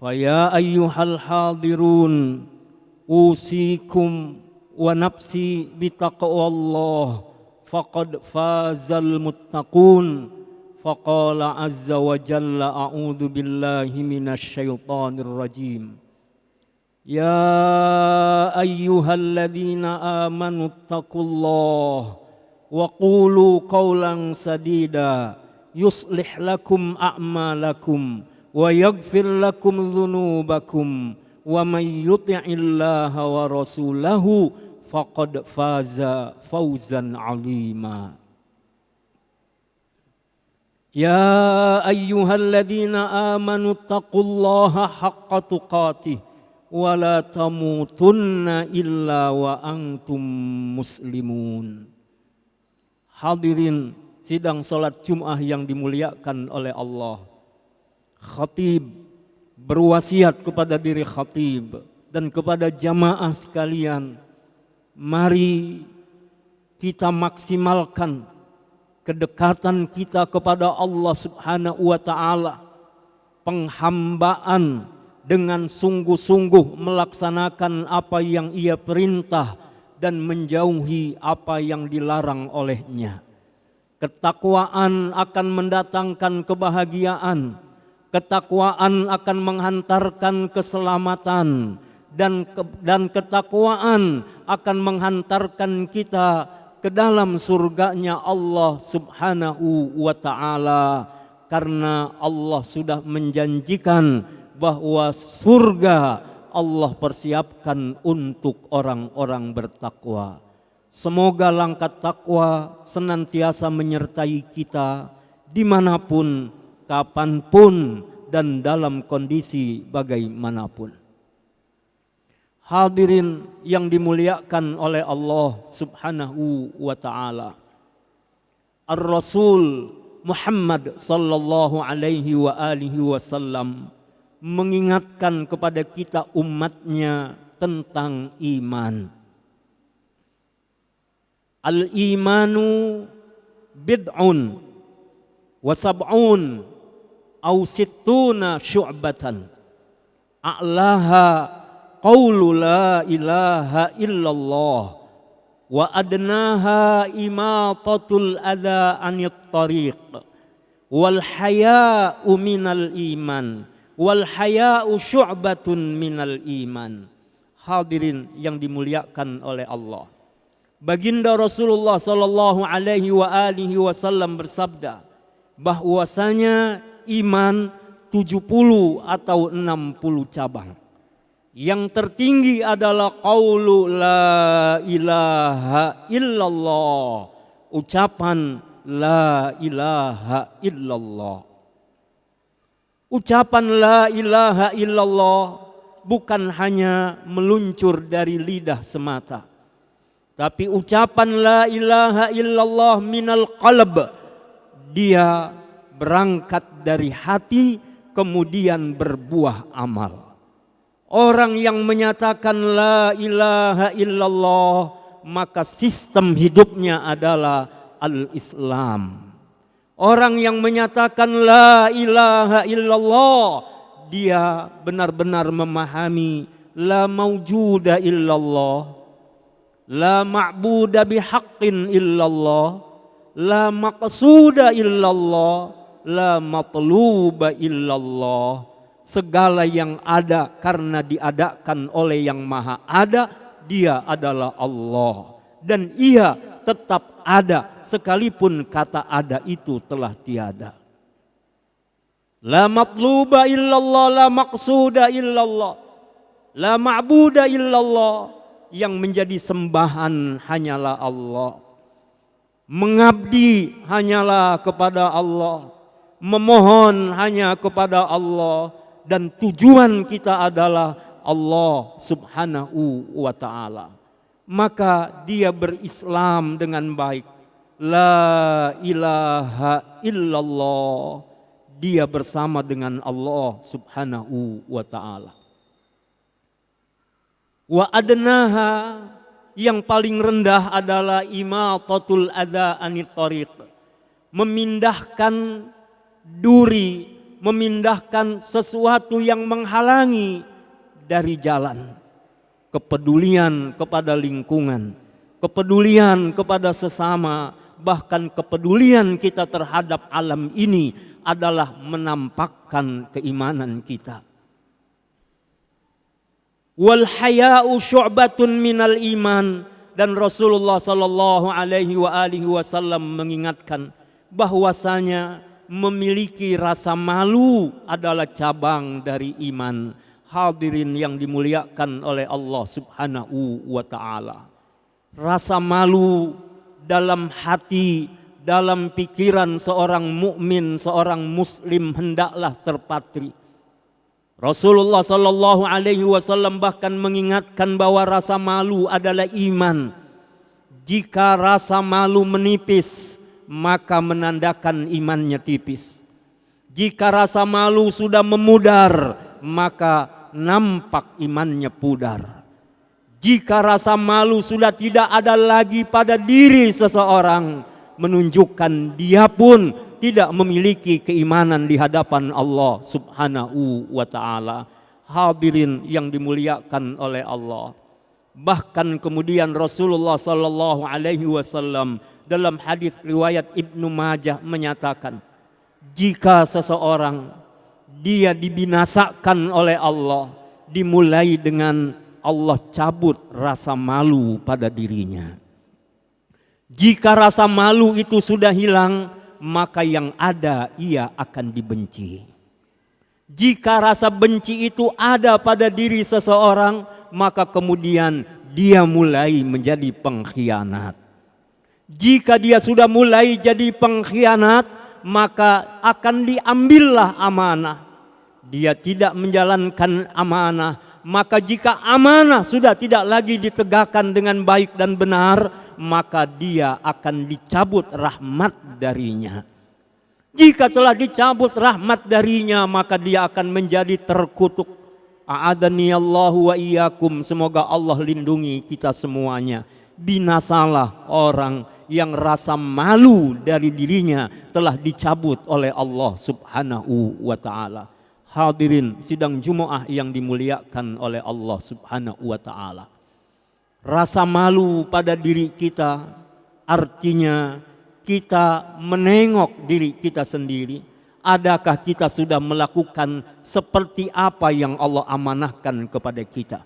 Faya ayyuhal hadirun usikum wa nafsi bitaqwallah faqad fazal muttaqun. Faqala azza wa jalla a'udzu billahi minasy syaithanir rajim. Ya ayyuhalladzina amanu taqullaha wa qulu qawlan sadida yuslih lakum a'malakum wa yaghfir lakum dzunubakum wa may yuti'illaha wa rasulahu faqad faza fawzan 'azima. Ya ayyuhalladzina amanu taqullaha haqqa tuqatih wa la tamutunna illa wa antum muslimun. Hadirin sidang salat Jumat yang dimuliakan oleh Allah. Khatib berwasiat kepada diri khatib dan kepada jamaah sekalian, mari kita maksimalkan kedekatan kita kepada Allah Subhanahu wa ta'ala, penghambaan dengan sungguh-sungguh melaksanakan apa yang Ia perintah dan menjauhi apa yang dilarang olehnya. Ketakwaan akan mendatangkan kebahagiaan, ketakwaan akan menghantarkan keselamatan, dan ketakwaan akan menghantarkan kita ke dalam surganya Allah Subhanahu wa ta'ala. Karena Allah sudah menjanjikan bahwa surga Allah persiapkan untuk orang-orang bertakwa. Semoga langkah takwa senantiasa menyertai kita dimanapun, kapanpun, dan dalam kondisi bagaimanapun. Hadirin yang dimuliakan oleh Allah Subhanahu wa ta'ala. Ar-Rasul Muhammad sallallahu alaihi wa alihi wasallam mengingatkan kepada kita umatnya tentang iman. Al-imanu bid'un wa sab'un aw sittuna syu'batan a'laha qawlu la ilaha illallah wa adnaha imatatul adha anit tariq wal haya'u minal iman wal haya'u syu'batun minal iman. Hadirin yang dimuliakan oleh Allah, Baginda Rasulullah sallallahu alaihi wa alihi wasallam bersabda bahwasanya iman 70 atau 60 cabang. Yang tertinggi adalah qaulu la ilaha illallah, ucapan la ilaha illallah. Ucapan la ilaha illallah bukan hanya meluncur dari lidah semata, tapi ucapan la ilaha illallah minal qalb, dia berangkat dari hati kemudian berbuah amal. Orang yang menyatakan la ilaha illallah maka sistem hidupnya adalah al-Islam. Orang yang menyatakan la ilaha illallah dia benar-benar memahami la maujuda illallah, la ma'buda bihaqqin illallah, la maqsuda illallah, la matluba illallah. Segala yang ada karena diadakan oleh yang maha ada, dia adalah Allah. Dan ia tetap ada sekalipun kata ada itu telah tiada. La matluba illallah, la maqsuda illallah, la ma'buda illallah. Yang menjadi sembahan hanyalah Allah. Mengabdi hanyalah kepada Allah. Memohon hanya kepada Allah. Dan tujuan kita adalah Allah Subhanahu wa ta'ala. Maka dia berislam dengan baik. La ilaha illallah. Dia bersama dengan Allah Subhanahu wa ta'ala. Wa adnaha, yang paling rendah adalah imatatul adha anit tariq. Memindahkan duri, memindahkan sesuatu yang menghalangi dari jalan. Kepedulian kepada lingkungan, kepedulian kepada sesama, bahkan kepedulian kita terhadap alam ini adalah menampakkan keimanan kita. Wal haya'u syu'batun minal iman, dan Rasulullah sallallahu alaihi wasallam mengingatkan bahwasanya memiliki rasa malu adalah cabang dari iman. Hadirin yang dimuliakan oleh Allah Subhanahu wa taala. Rasa malu dalam hati, dalam pikiran seorang mukmin, seorang muslim hendaklah terpatri. Rasulullah sallallahu alaihi wasallam bahkan mengingatkan bahwa rasa malu adalah iman. Jika rasa malu menipis, maka menandakan imannya tipis. Jika rasa malu sudah memudar, maka nampak imannya pudar. Jika rasa malu sudah tidak ada lagi pada diri seseorang, menunjukkan dia pun tidak memiliki keimanan di hadapan Allah Subhanahu wa taala. Hadirin yang dimuliakan oleh Allah. Bahkan kemudian Rasulullah sallallahu alaihi wasallam dalam hadis riwayat Ibnu Majah menyatakan, jika seseorang dia dibinasakan oleh Allah, dimulai dengan Allah cabut rasa malu pada dirinya. Jika rasa malu itu sudah hilang, maka yang ada ia akan dibenci. Jika rasa benci itu ada pada diri seseorang, maka kemudian dia mulai menjadi pengkhianat. Jika dia sudah mulai jadi pengkhianat, maka akan diambillah amanah. Dia tidak menjalankan amanah, maka jika amanah sudah tidak lagi ditegakkan dengan baik dan benar, maka dia akan dicabut rahmat darinya. Jika telah dicabut rahmat darinya, maka dia akan menjadi terkutuk. A'adhaniyallahu wa iyyakum, semoga Allah lindungi kita semuanya. Binasalah orang yang rasa malu dari dirinya telah dicabut oleh Allah Subhanahu wa taala. Hadirin sidang Jumat yang dimuliakan oleh Allah Subhanahu wa taala. Rasa malu pada diri kita artinya kita menengok diri kita sendiri. Adakah kita sudah melakukan seperti apa yang Allah amanahkan kepada kita?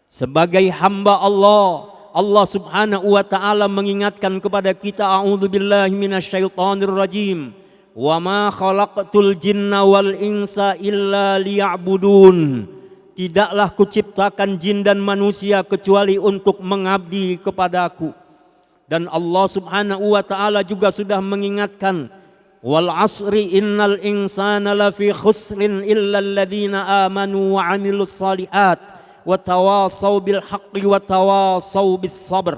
Sebagai hamba Allah, Allah Subhanahu wa taala mengingatkan kepada kita, a'udzubillahi minasyaitonir rajim. Wa ma khalaqtul jinna wal insa illa liya'budun. Tidaklah kuciptakan jin dan manusia kecuali untuk mengabdi kepadaku. Dan Allah Subhanahu wa taala juga sudah mengingatkan, wal asri innal insana lafi khusrin illa alladhina amanu wa 'amilus shalihat wa tawasaw bil haqqi wa tawasaw bis sabr.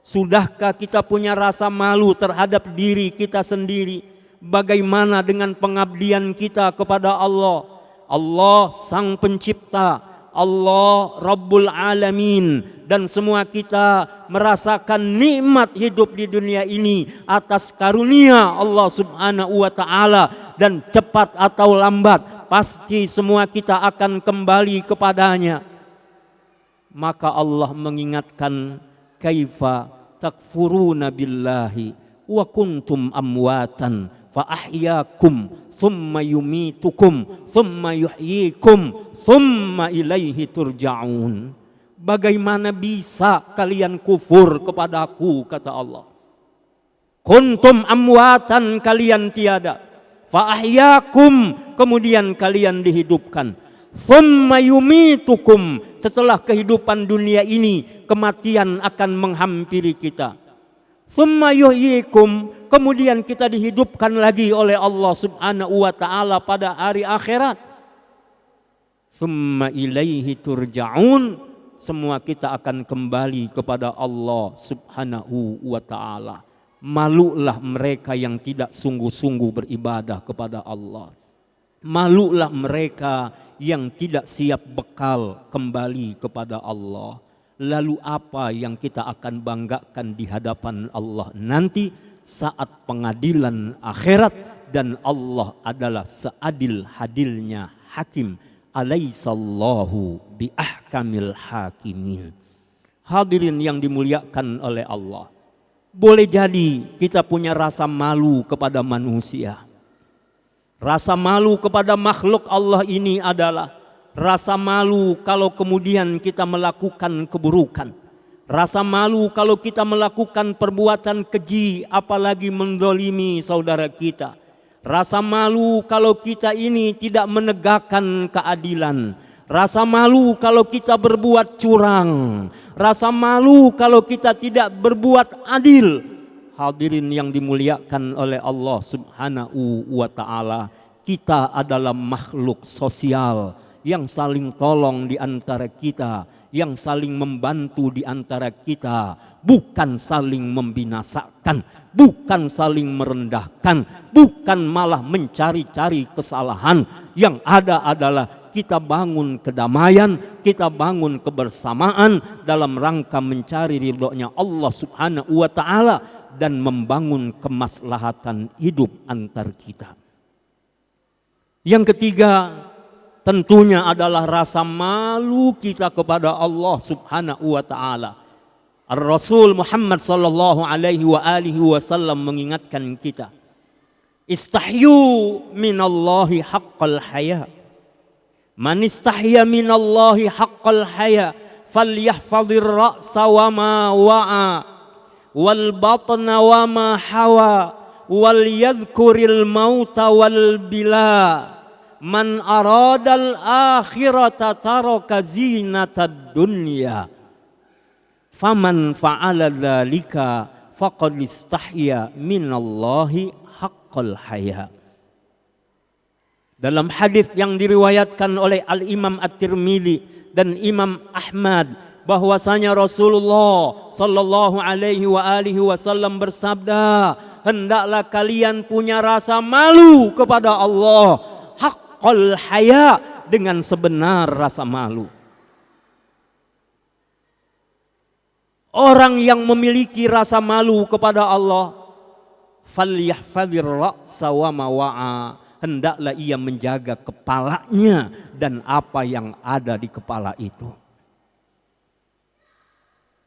Sudahkah kita punya rasa malu terhadap diri kita sendiri? Bagaimana dengan pengabdian kita kepada Allah? Allah Sang Pencipta, Allah Rabbul Alamin, dan semua kita merasakan nikmat hidup di dunia ini atas karunia Allah Subhanahu wa taala, dan cepat atau lambat pasti semua kita akan kembali kepadanya. Maka Allah mengingatkan, kaifa takfuruna billahi wa kuntum amwatan fa ahyakum thumma yumitukum thumma yuhyikum thumma ilaihi turja'un. Bagaimana bisa kalian kufur kepadaku, kata Allah. Kuntum amwatan, kalian tiada, fa ahyakum, kemudian kalian dihidupkan, thumma yumitukum, setelah kehidupan dunia ini kematian akan menghampiri kita, thumma yuhyikum, kemudian kita dihidupkan lagi oleh Allah Subhanahu wa taala pada hari akhirat. Tsumma ilaihi turja'un, semua kita akan kembali kepada Allah Subhanahu wa taala. Malulah mereka yang tidak sungguh-sungguh beribadah kepada Allah. Malulah mereka yang tidak siap bekal kembali kepada Allah. Lalu apa yang kita akan banggakan di hadapan Allah nanti saat pengadilan akhirat, dan Allah adalah seadil-adilnya hakim. Alaihissallahu bi ahkamil hakimin. Hadirin yang dimuliakan oleh Allah, boleh jadi kita punya rasa malu kepada manusia. Rasa malu kepada makhluk Allah ini adalah rasa malu kalau kemudian kita melakukan keburukan. Rasa malu kalau kita melakukan perbuatan keji, apalagi menzalimi saudara kita. Rasa malu kalau kita ini tidak menegakkan keadilan. Rasa malu kalau kita berbuat curang. Rasa malu kalau kita tidak berbuat adil. Hadirin yang dimuliakan oleh Allah Subhanahu wa ta'ala, kita adalah makhluk sosial yang saling tolong di antara kita, yang saling membantu di antara kita, bukan saling membinasakan, bukan saling merendahkan, bukan malah mencari-cari kesalahan. Yang ada adalah kita bangun kedamaian, kita bangun kebersamaan dalam rangka mencari ridhonya Allah Subhanahu wa ta'ala dan membangun kemaslahatan hidup antar kita. Yang ketiga, tentunya adalah rasa malu kita kepada Allah Subhanahu wa ta'ala. Ar-Rasul Muhammad sallallahu alaihi wa alihi wasallam mengingatkan kita, istahyu minallahi haqqal haya. Man istahya minallahi haqqal haya falyahfadhir ra'sa wa ma wa'a wal batna wa ma hawa wal yadhkuril mauta wal bila. Man aradal akhirata taraka zinatad dunya. Faman fa'ala dzalika faqad istahya minallahi haqqal haya. Dalam hadis yang diriwayatkan oleh Al-Imam At-Tirmidzi dan Imam Ahmad, bahwasanya Rasulullah sallallahu alaihi wa alihi wasallam bersabda, hendaklah kalian punya rasa malu kepada Allah, haqqal haya, dengan sebenar rasa malu. Orang yang memiliki rasa malu kepada Allah, falyahfadhir ra'sa wa ma wa'a, hendaklah ia menjaga kepalanya dan apa yang ada di kepala itu.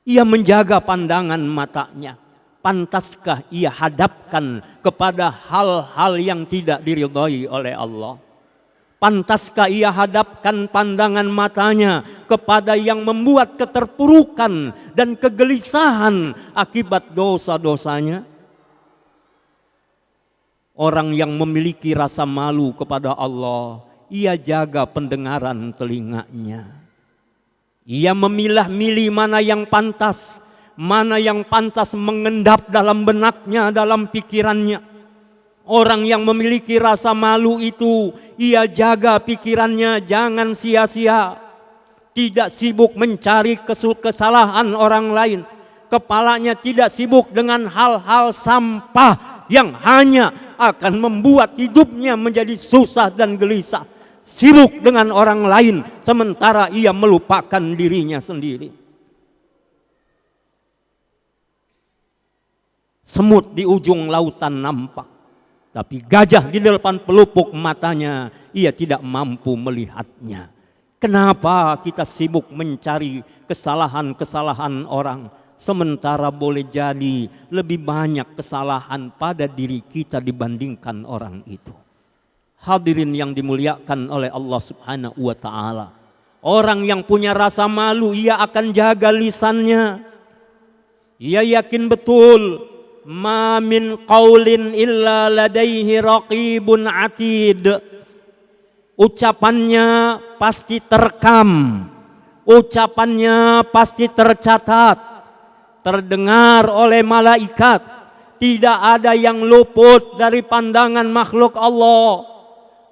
Ia menjaga pandangan matanya. Pantaskah ia hadapkan kepada hal-hal yang tidak diridhai oleh Allah? Pantaskah ia hadapkan pandangan matanya kepada yang membuat keterpurukan dan kegelisahan akibat dosa-dosanya? Orang yang memiliki rasa malu kepada Allah, ia jaga pendengaran telinganya. Ia memilah-milih mana yang pantas mengendap dalam benaknya, dalam pikirannya. Orang yang memiliki rasa malu itu, ia jaga pikirannya jangan sia-sia. Tidak sibuk mencari kesalahan orang lain. Kepalanya tidak sibuk dengan hal-hal sampah yang hanya akan membuat hidupnya menjadi susah dan gelisah. Sibuk dengan orang lain sementara ia melupakan dirinya sendiri. Semut di ujung lautan nampak, tapi gajah di depan pelupuk matanya ia tidak mampu melihatnya. Kenapa kita sibuk mencari kesalahan-kesalahan orang, sementara boleh jadi lebih banyak kesalahan pada diri kita dibandingkan orang itu? Hadirin yang dimuliakan oleh Allah Subhanahu wa ta'ala, orang yang punya rasa malu, ia akan jaga lisannya. Ia yakin betul, ma min qaulin illa ladaihi raqibun atid. Ucapannya pasti terekam, ucapannya pasti tercatat, terdengar oleh malaikat. Tidak ada yang luput dari pandangan makhluk Allah.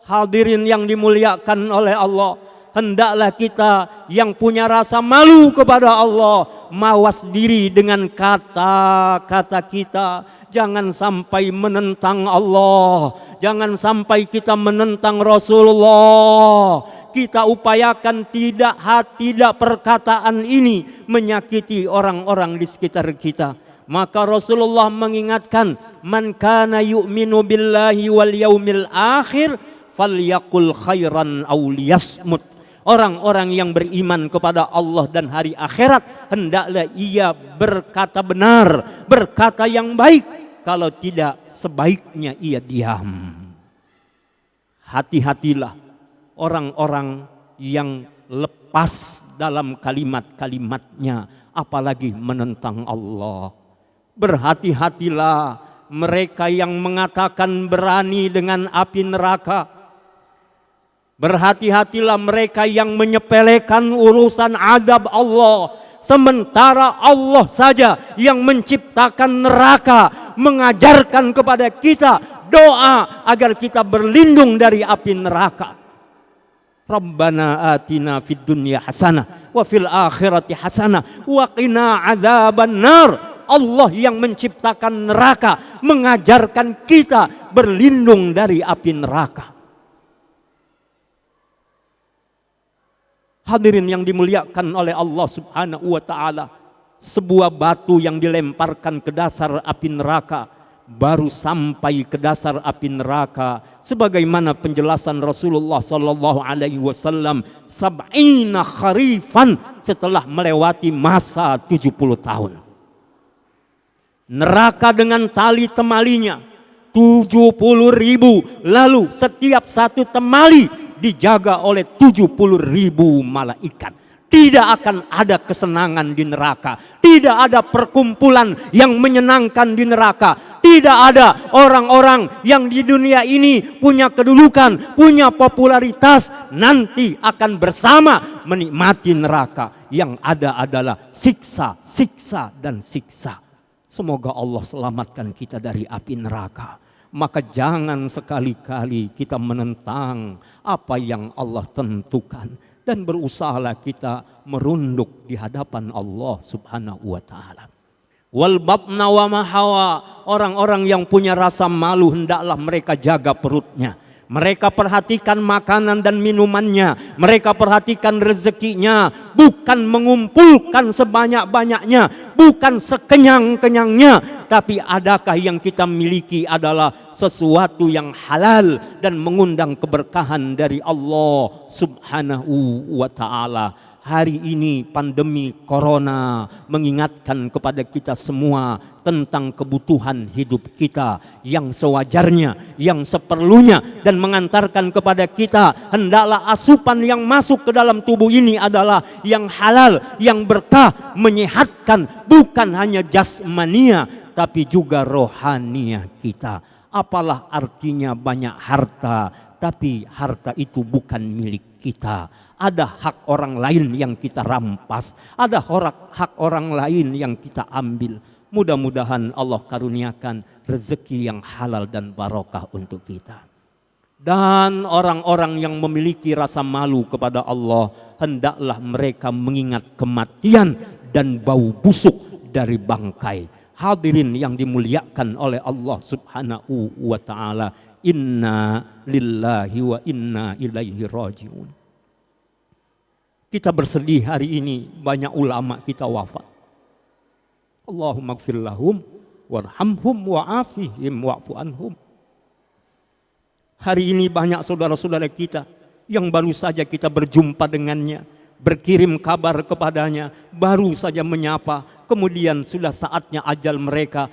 Hadirin yang dimuliakan oleh Allah, hendaklah kita yang punya rasa malu kepada Allah mawas diri dengan kata-kata kita. Jangan sampai menentang Allah, jangan sampai kita menentang Rasulullah. Kita upayakan tidak perkataan ini menyakiti orang-orang di sekitar kita, Maka Rasulullah mengingatkan, man kana yu'minu billahi wal yaumil akhir falyaqul khairan aw liyasmut. Orang-orang yang beriman kepada Allah dan hari akhirat hendaklah ia berkata benar, berkata yang baik. Kalau tidak, sebaiknya ia diam. Hati-hatilah orang-orang yang lepas dalam kalimat-kalimatnya, apalagi menentang Allah. Berhati-hatilah mereka yang mengatakan berani dengan api neraka. Berhati-hatilah mereka yang menyepelekan urusan azab Allah. Sementara Allah saja yang menciptakan neraka, mengajarkan kepada kita doa agar kita berlindung dari api neraka. Rabbana atina fid dunya hasanah wa fil akhirati hasanah wa qina adzabannar. Allah yang menciptakan neraka mengajarkan kita berlindung dari api neraka. Hadirin yang dimuliakan oleh Allah Subhanahu wa taala, sebuah batu yang dilemparkan ke dasar api neraka baru sampai ke dasar api neraka sebagaimana penjelasan Rasulullah sallallahu alaihi wasallam, sab'ina kharifan, setelah melewati masa 70 tahun. Neraka dengan tali temalinya 70.000, lalu setiap satu temali dijaga oleh 70.000 malaikat. Tidak akan ada kesenangan di neraka, tidak ada perkumpulan yang menyenangkan di neraka, tidak ada orang-orang yang di dunia ini punya kedudukan, punya popularitas, nanti akan bersama menikmati neraka. Yang ada adalah siksa, siksa, dan siksa. Semoga Allah selamatkan kita dari api neraka. Maka jangan sekali-kali kita menentang apa yang Allah tentukan, dan berusahalah kita merunduk di hadapan Allah Subhanahu wa taala. Wal batna wa mahawa, orang-orang yang punya rasa malu hendaklah mereka jaga perutnya. Mereka perhatikan makanan dan minumannya, mereka perhatikan rezekinya, bukan mengumpulkan sebanyak-banyaknya, bukan sekenyang-kenyangnya, tapi adakah yang kita miliki adalah sesuatu yang halal dan mengundang keberkahan dari Allah Subhanahu wa taala. Hari ini pandemi corona mengingatkan kepada kita semua tentang kebutuhan hidup kita yang sewajarnya, yang seperlunya, dan mengantarkan kepada kita hendaklah asupan yang masuk ke dalam tubuh ini adalah yang halal, yang berkah, menyehatkan bukan hanya jasmania tapi juga rohania kita. Apalah artinya banyak harta tapi harta itu bukan milik kita. Ada hak orang lain yang kita rampas, ada hak orang lain yang kita ambil. Mudah-mudahan Allah karuniakan rezeki yang halal dan barokah untuk kita. Dan orang-orang yang memiliki rasa malu kepada Allah, hendaklah mereka mengingat kematian dan bau busuk dari bangkai. Hadirin yang dimuliakan oleh Allah Subhanahu wa taala, inna lillahi wa inna ilaihi rajiun. Kita bersedih hari ini banyak ulama kita wafat. Allahumma gfir lahum warhamhum wa'afihim wa'fu anhum. Hari ini banyak saudara-saudara kita yang baru saja kita berjumpa dengannya, berkirim kabar kepadanya, baru saja menyapa, kemudian sudah saatnya ajal mereka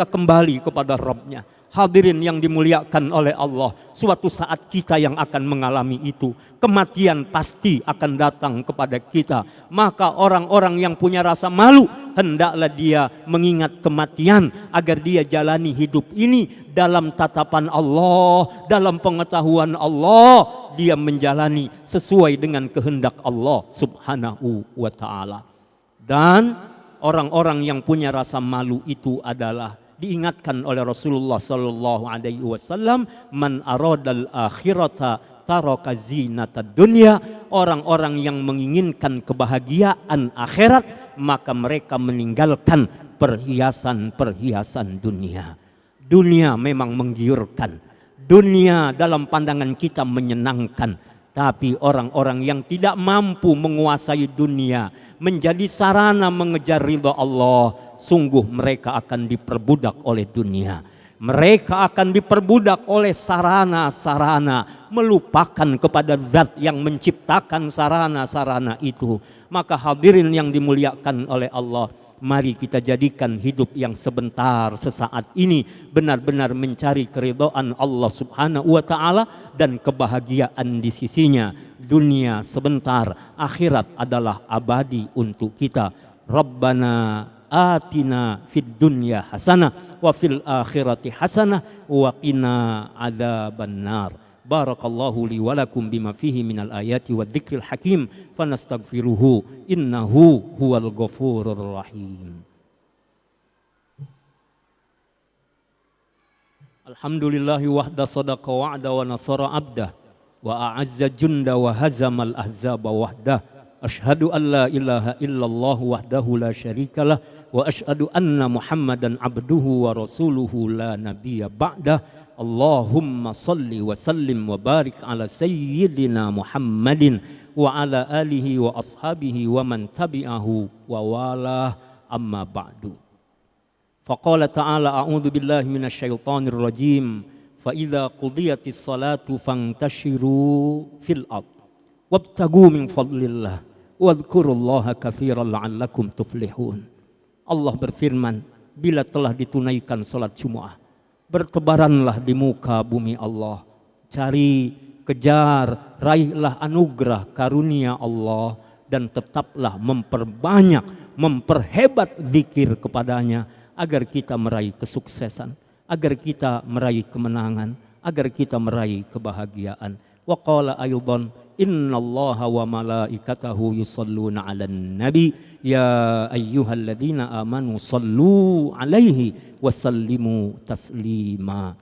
kembali kepada Rabbnya. Hadirin yang dimuliakan oleh Allah, suatu saat kita yang akan mengalami itu. Kematian pasti akan datang kepada kita. Maka orang-orang yang punya rasa malu, hendaklah dia mengingat kematian agar dia jalani hidup ini dalam tatapan Allah, dalam pengetahuan Allah. Dia menjalani sesuai dengan kehendak Allah Subhanahu wa ta'ala. Dan orang-orang yang punya rasa malu itu adalah diingatkan oleh Rasulullah sallallahu alaihi wasallam, man aradal akhirata taraka zinatad dunya. Orang-orang yang menginginkan kebahagiaan akhirat, maka mereka meninggalkan perhiasan-perhiasan dunia. Dunia memang menggiurkan, dunia dalam pandangan kita menyenangkan, Tapi orang-orang yang tidak mampu menguasai dunia menjadi sarana mengejar ridha Allah, sungguh mereka akan diperbudak oleh dunia. Mereka akan diperbudak oleh sarana-sarana, melupakan kepada zat yang menciptakan sarana-sarana itu. Maka hadirin yang dimuliakan oleh Allah, mari kita jadikan hidup yang sebentar sesaat ini benar-benar mencari keridhaan Allah Subhanahu wa taala dan kebahagiaan di sisinya. Dunia sebentar, akhirat adalah abadi untuk kita. Rabbana atina fid dunya hasanah wa fil akhirati hasanah wa qina adzabannar. Barakallahu li wa lakum bima fihi minal ayati wa dzikril hakim fanastaghfiruhu innahu huwal ghafurur rahim. Alhamdulillahi wahda sadaqa wa'da wa nasara abdah wa a'azza junda wa hazamal ahzaba wahdah. Asyhadu an la ilaha illallah wahdahu la syarikalah wa asyhadu anna Muhammadan abduhu wa rasuluhu la nabiyya ba'dah. Allahumma salli wa sallim wa barik ala sayyidina Muhammadin wa ala alihi wa ashabihi wa man tabi'ahu wa walah, amma ba'du. Faqala ta'ala a'udzu billahi minasyaitonir rajim fa idza qudiyatis salatu fantashiru fil ard wabtagu min fadlillah wadhkurullaha katsiran la'allakum tuflihun. Allah berfirman, bila telah ditunaikan salat Jumat, bertebaranlah di muka bumi Allah, cari, kejar, raihlah anugerah karunia Allah dan tetaplah memperbanyak, memperhebat zikir kepadanya agar kita meraih kesuksesan, agar kita meraih kemenangan, agar kita meraih kebahagiaan. Wa qala aydan innallaha wa malaikatahu yusalluna 'alan nabi ya ayyuhalladzina amanu sallu 'alaihi wa sallimu taslima.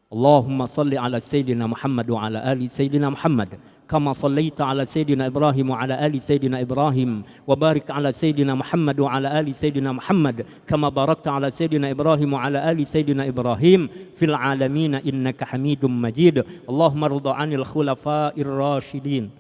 Allahumma salli ala sayyidina Muhammad wa ala ali sayyidina Muhammad kama sallaita ala sayyidina Ibrahim wa ala ali sayyidina Ibrahim wa barik ala sayyidina Muhammad wa ala ali sayyidina Muhammad kama barakta ala sayyidina Ibrahim wa ala ali sayyidina Ibrahim fil alamin innaka Hamidum Majid. Allahumma rida 'anil khulafa'ir rasyidin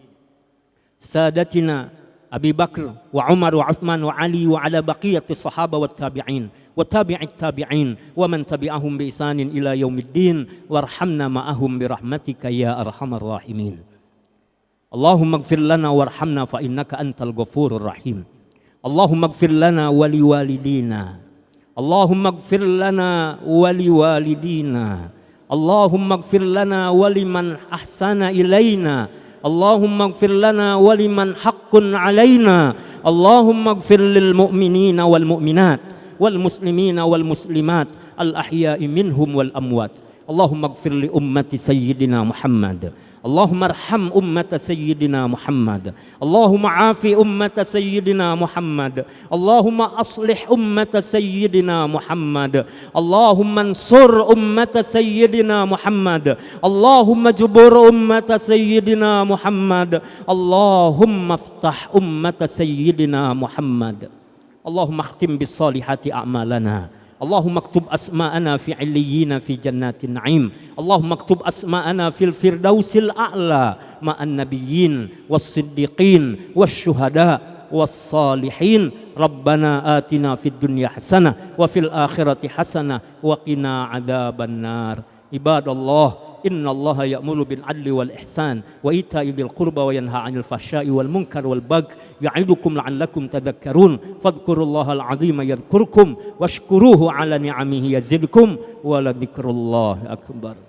sadatina Abi Bakr wa Umar wa Uthman wa Ali wa ala baqiyati sahaba wa tabi'in wa tabi'it tabi'in wa man tabi'ahum bi ihsanin ila yaumiddin warhamna ma'ahum bi rahmatika ya arhamar rahimin. Allahumma ighfir lana warhamna fa innaka antal ghafurur rahim. Allahumma ighfir lana wa liwalidina. Allahumma ighfir lana wa liwalidina. Allahumma ighfir lana wa liman ahsana ilaina. Allahumma ighfir lana wa liman haqqun alaina. Allahumma ighfir lil mu'minina wal mu'minat wal muslimina wal muslimat al ahya'i minhum wal amwat. Allahumma ighfir li ummati sayyidina Muhammad. Allahumma arham ummata sayyidina Muhammad. Allahumma afi ummata sayyidina Muhammad. Allahumma aslih ummata sayyidina Muhammad. Allahumma ansur ummata sayyidina Muhammad. Allahumma jubur ummata sayyidina Muhammad. Allahumma aftah ummata sayyidina Muhammad. Allahumma akhtim bis salihati a'malana. Allahumma aktub asma'ana fi 'illiyina fi jannatin na'im. Allahumma aktub asma'ana fil firdausil a'la ma'an nabiyyin was siddiqin was syuhada was salihin. Rabbana atina fid dunya hasanah wa fil akhirati hasanah wa qina adzabannar. Ibadallah, innallaha ya'muru bil 'adli wal ihsan wa ita'i dzil qurba wa yanha 'anil fahsya'i wal munkar wal baghi ya'idukum la'allakum tadhakkarun. Fadhkurullahal 'azima yadhkurkum washkuruhu 'ala ni'amihi yazidkum wa la dzikrullahi akbar.